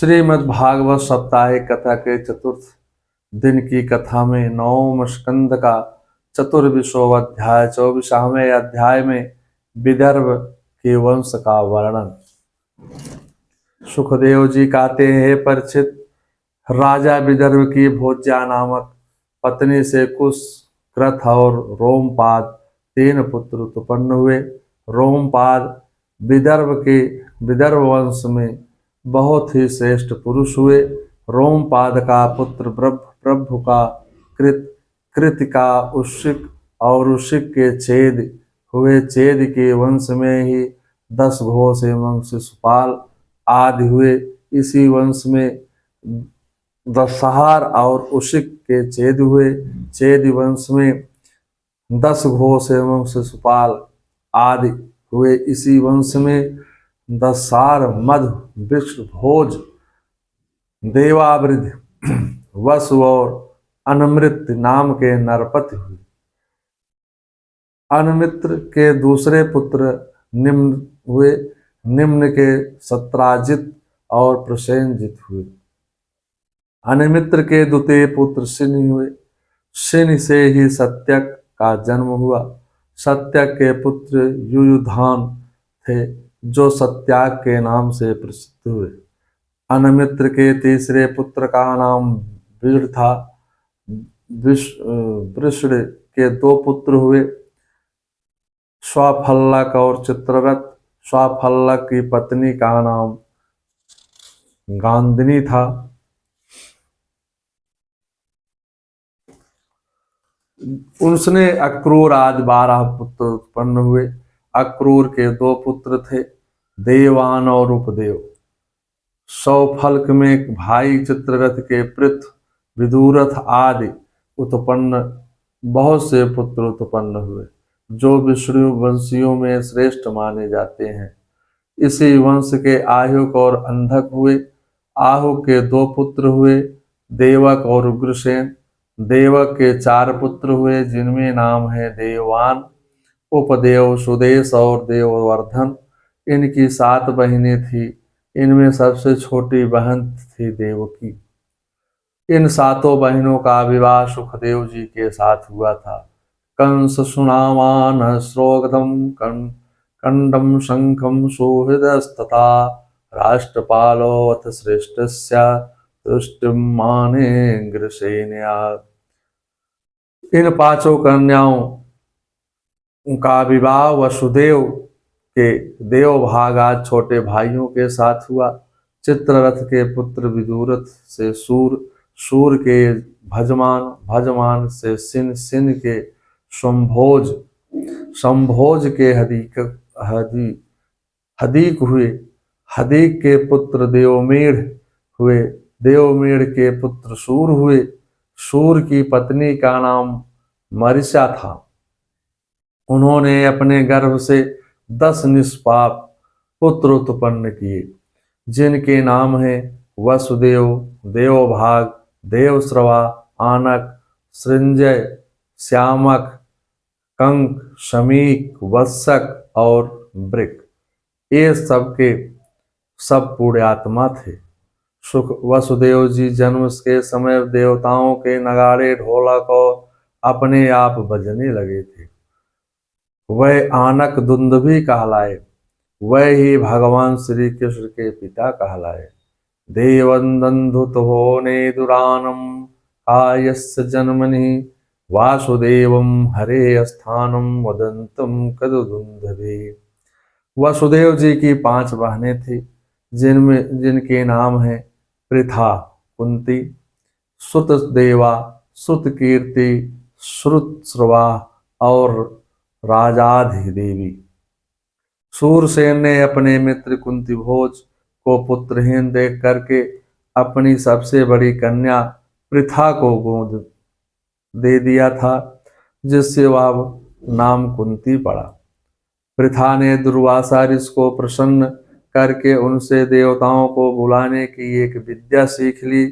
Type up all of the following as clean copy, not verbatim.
श्रीमद् भागवत साप्ताहिक कथा के चतुर्थ दिन की कथा में नवम स्कंद का 24वां अध्याय 24वें अध्याय में विदर्भ के वंश का वर्णन। सुखदेव जी कहते हैं, परीक्षित, राजा विदर्भ की भोज्या नामक पत्नी से कुश, कृथ और रोमपाद 3 पुत्र उत्पन्न हुए। रोमपाद विदर्भ वंश में बहुत ही श्रेष्ठ पुरुष हुए। रोमपाद का पुत्र प्रभु का कृत का उशिक और उशिक के छेद हुए। छेद के वंश में ही 10 घोष एवं शिशुपाल आदि हुए। इसी वंश में दशहार और उशिक के छेद हुए। छेद वंश में 10 घोष एवं शिशुपाल आदि हुए। इसी वंश में दसार, मधु, विष्णु, भोज, देवावृध, वसु और अनमृत नाम के नरपति हुए। अनमित्र के दूसरे पुत्र निम्न हुए। निम्न के सत्राजित और प्रसेनजित हुए। अनमित्र के द्वितीय पुत्र सिनि हुए। सिनि से ही सत्यक का जन्म हुआ। सत्यक के पुत्र युयुधान थे, जो सत्याग के नाम से प्रसिद्ध हुए। अनमित्र के तीसरे पुत्र का नाम वृष था। वृषण के 2 पुत्र हुए, स्वाफल्लक और चित्ररथ। स्वाफल्लक की पत्नी का नाम गांधिनी था। उसने अक्रूर आदि 12 पुत्र उत्पन्न हुए। अक्रूर के 2 पुत्र थे, देवान और उपदेव। सौफल्क में भाई चित्ररथ के पृथ, विदुरथ आदि उत्पन्न बहुत से पुत्र उत्पन्न हुए, जो विष्णु वंशियों में श्रेष्ठ माने जाते हैं। इसी वंश के आहुक और अंधक हुए। आहुक के 2 पुत्र हुए, देवक और उग्रसेन। देवक के 4 पुत्र हुए, जिनमें नाम है देवान, उपदेव, सुदेश और देववर्धन। इनकी 7 बहिनें थी। इनमें सबसे छोटी बहन थी देवकी। इन 7 बहनों का विवाह सुखदेव जी के साथ हुआ था। कंस सुनामान श्रोगदम कंडम शंखम सुहृदस्तथा राष्ट्रपालो अथ श्रेष्ठस्य तुष्टिमाने ग्रसेनया। इन 5 कन्याओं का विवाह वसुदेव के देवभागाद छोटे भाइयों के साथ हुआ। चित्ररथ के पुत्र विदुरथ से सूर, सूर के भजमान, भजमान से सिन, सिन के संभोज, संभोज के हदीक हुए। हदीक के पुत्र देवमेढ़ हुए। देवमेढ़ के पुत्र सूर हुए। सूर की पत्नी का नाम मरीचा था। उन्होंने अपने गर्भ से 10 निष्पाप पुत्र उत्पन्न किए, जिनके नाम हैं वसुदेव, देवभाग, देवश्रवा, आनक, सृंजय, श्यामक, कंक, शमीक, वत्सक और वृक। ये सबके सब पुण्यात्मा थे। वसुदेव जी जन्म के समय देवताओं के नगाड़े, ढोलक और अपने आप बजने लगे थे। वह आनक दुंदुभी कहलाए। वह ही भगवान श्री कृष्ण के पिता कहलाए। देवंदंधुत होने दुरानम आयस्य जन्मनि वासुदेवम हरे स्थानम वदंतम कदुदुंदभि। वसुदेव जी की 5 बहनें थी, जिनके नाम हैं पृथा, कुंती, श्रुतदेवा, श्रुतकीर्ति, श्रुतश्रवा और राजाधि देवी। सूरसेन ने अपने मित्र कुंती भोज को पुत्रहीन देख करके अपनी सबसे बड़ी कन्या पृथा को गोद दे दिया था, जिससे वह नाम कुंती पड़ा। पृथा ने दुर्वासा ऋषि को प्रसन्न करके उनसे देवताओं को बुलाने की एक विद्या सीख ली।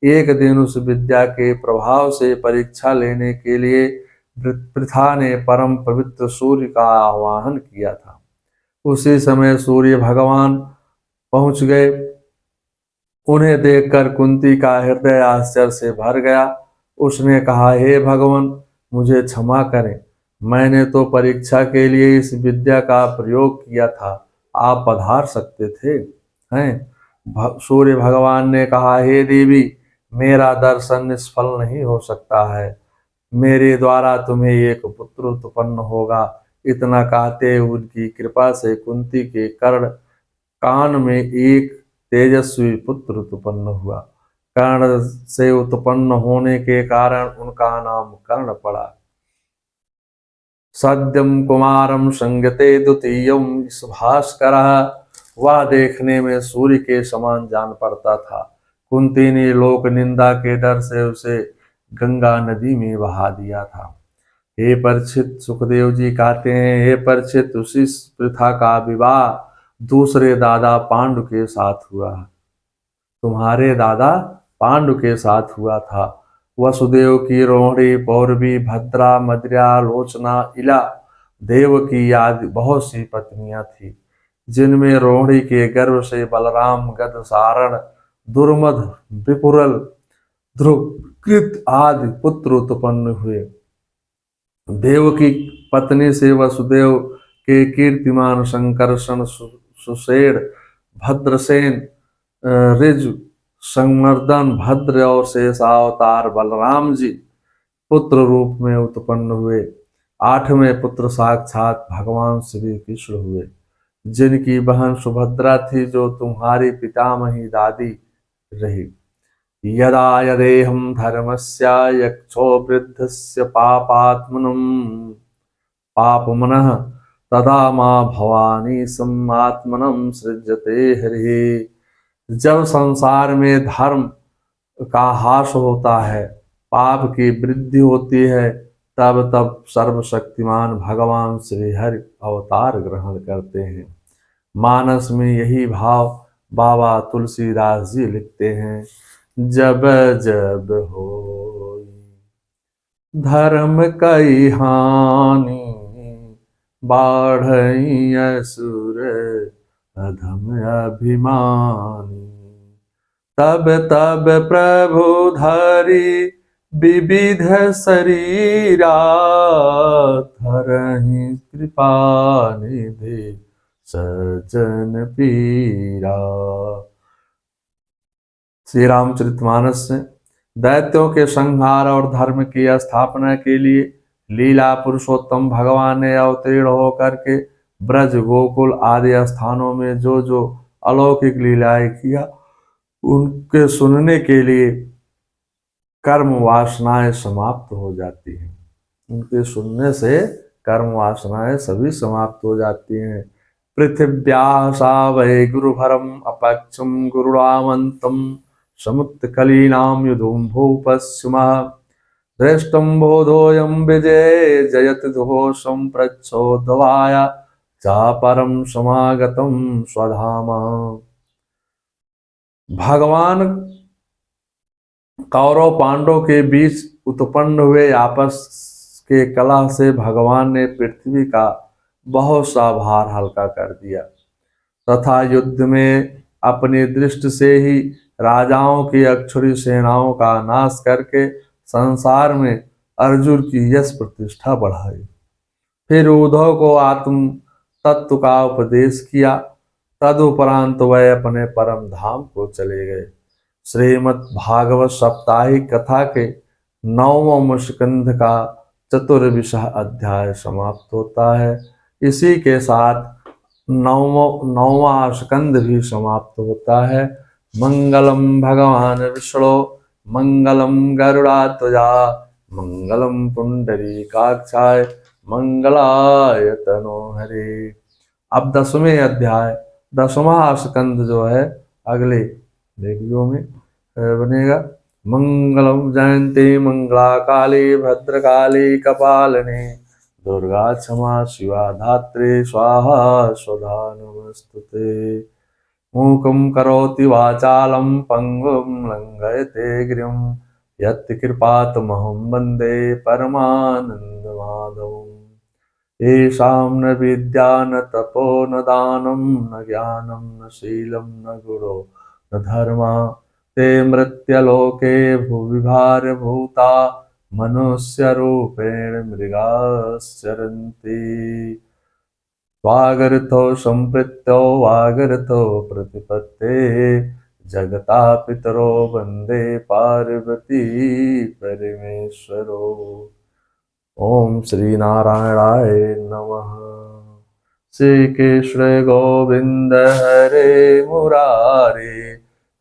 एक दिन उस विद्या के प्रभाव से परीक्षा लेने के लिए पृथा ने परम पवित्र सूर्य का आवाहन किया था। उसी समय सूर्य भगवान पहुंच गए। उन्हें देखकर कुंती का हृदय आश्चर्य से भर गया। उसने कहा, हे भगवान, मुझे क्षमा करें, मैंने तो परीक्षा के लिए इस विद्या का प्रयोग किया था, आप पधार सकते थे। सूर्य भगवान ने कहा, हे देवी, मेरा दर्शन निष्फल नहीं हो सकता है, मेरे द्वारा तुम्हें एक पुत्र उत्पन्न होगा। इतना कहते उनकी कृपा से कुंती के कर्ण कान में एक तेजस्वी पुत्र उत्पन्न हुआ। कर्ण से उत्पन्न होने के कारण उनका नाम कर्ण पड़ा। सद्यम कुमारम संगते द्वितीयम भास्करः, वह देखने में सूर्य के समान जान पड़ता था। कुंती ने लोक निंदा के डर से उसे गंगा नदी में बहा दिया था। हे परीक्षित, सुखदेव जी कहते हैं, हे परीक्षित, उसी प्रथा का विवाह दूसरे दादा पांडु के साथ हुआ। तुम्हारे दादा पांडु के साथ हुआ था। वसुदेव की रोहिणी, पौरवी, भद्रा, मद्रा, लोचना, इला, देवकी आदि बहुत सी पत्नियां थी, जिनमें रोहिणी के गर्भ से बलराम, गद, सारण, दुर्मद, विपुरल, ध्रुवकृत आदि पुत्र उत्पन्न हुए। देवकी पत्नी से वसुदेव के कीर्तिमान संकर्षण, सुषेण, भद्रसेन, ऋजु, संवर्धन, भद्र और शेषावतार बलराम जी पुत्र रूप में उत्पन्न हुए। आठवें पुत्र साक्षात भगवान श्री कृष्ण हुए, जिनकी बहन सुभद्रा थी, जो तुम्हारी पितामही दादी रही। यदा यदेहं धर्मस्य यक्षो वृद्धस्य पापमनः तदा माँ भवानी समात्मनं सृजते हरि। जब संसार में धर्म का ह्रास होता है, पाप की वृद्धि होती है, तब तब सर्वशक्तिमान भगवान श्री हरि अवतार ग्रहण करते हैं। मानस में यही भाव बाबा तुलसीदास जी लिखते हैं। जब जब हो धर्म कई हानि, बाढ़ई असुर अधम अभिमानी। तब तब प्रभु धरि विविध शरीरा, धरहि कृपा निधि सज्जन पीरा। श्री रामचरितमानस में दैत्यों के संहार और धर्म की स्थापना के लिए लीला पुरुषोत्तम भगवान ने अवतीर्ण होकर के ब्रज, गोकुल आदि स्थानों में जो जो अलौकिक लीलाएं किया, उनके सुनने के लिए कर्म वासनाएं समाप्त हो जाती हैं। उनके सुनने से कर्म वासनाएं सभी समाप्त हो जाती हैं। पृथिव्याः सा वै गुरुभरम अपक्षम गुरुणामंतम समुत्कलीनां युधुं भूपश्चिमः। दृष्टं बोधोऽयं विजये जयति घोषं प्रच्छोदवाय चापरं समागतं स्वधाम। भगवान कौरव पांडवों के बीच उत्पन्न हुए आपस के कलह से भगवान ने पृथ्वी का बहुत सा भार हल्का कर दिया तथा युद्ध में अपनी दृष्टि से ही राजाओं की अक्षुरी सेनाओं का नाश करके संसार में अर्जुन की यश प्रतिष्ठा बढ़ाई। फिर उद्धव को आत्म तत्व का उपदेश किया। तदुपरांत वह अपने परम धाम को चले गए। श्रीमद् भागवत साप्ताहिक कथा के 9वें स्कंध का 24वां अध्याय समाप्त होता है। इसी के साथ 9वां स्कंद भी समाप्त होता है। मंगलम भगवान विष्णु, मंगलम गरुड़ाध्वजा, मंगलम पुंडरीकाक्षाय, मंगलाय तनो हरे। अब 10वें अध्याय 10वां स्कंद जो है अगले वीडियो में बनेगा। मंगलम जयंती मंगला काली भद्रकाली कपालिनी, दुर्गा क्षमा शिवा धात्री स्वाहा स्वधा नमस्तुते। मूकं करोति वाचालं पंगुं लंघयते गिरिं, यत्कृपातमहं वन्दे परमानन्दमाधवम्। येषां न विद्या न तपो न दानं न ज्ञानं न शीलं न गुरो न धर्मा ते मृत्यलोके भुवि भारभूता मनुष्यरूपेण मृगाश्चरन्ति स्वागर्तो सम्पृक्तो वागर्तो प्रतिपत्ते जगता पितरो वन्दे पार्वती परमेश्वरो। ओम श्री नारायणाय नमः। श्री कृष्ण गोविंद हरे मुरारे,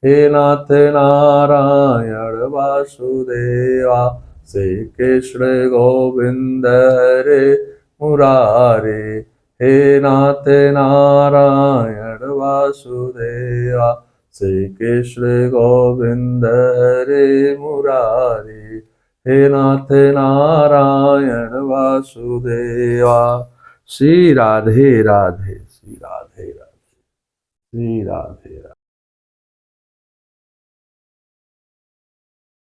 हे नाथ नारायण वासुदेवा। श्री कृष्ण गोविंद हरे मुरारे, हे नाथ नारायण वासुदेवा। श्री कृष्ण गोविंद हरे मुरारे, हे नाथ नारायण वासुदेवा। श्री राधे राधे, श्री राधे राधे, श्री राधे राधे।